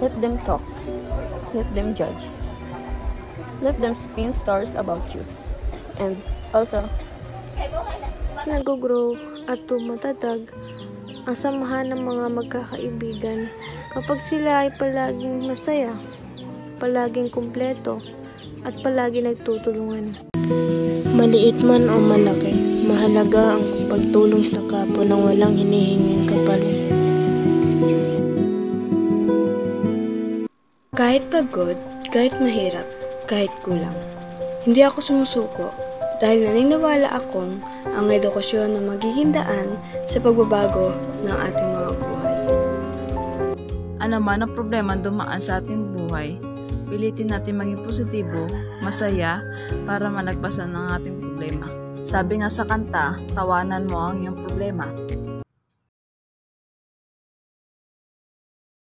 Let them talk. Let them judge. Let them spin stories about you. And also, nag-grow at tumatatag ang samahan ng mga magkakaibigan kapag sila ay palaging masaya, palaging kumpleto, at palagi nagtutulungan. Maliit man o malaki, mahalaga ang pagtulong sa kapwa nang walang hinihinging kapalit. Kahit pagod, kahit mahirap, kahit kulang, hindi ako sumusuko dahil naniniwala akong ang edukasyon na magiging daan sa pagbabago ng ating mga buhay. Ano man ang problema dumaan sa ating buhay, pilitin natin maging positibo, masaya, para malagpasan ang ating problema. Sabi nga sa kanta, tawanan mo ang iyong problema.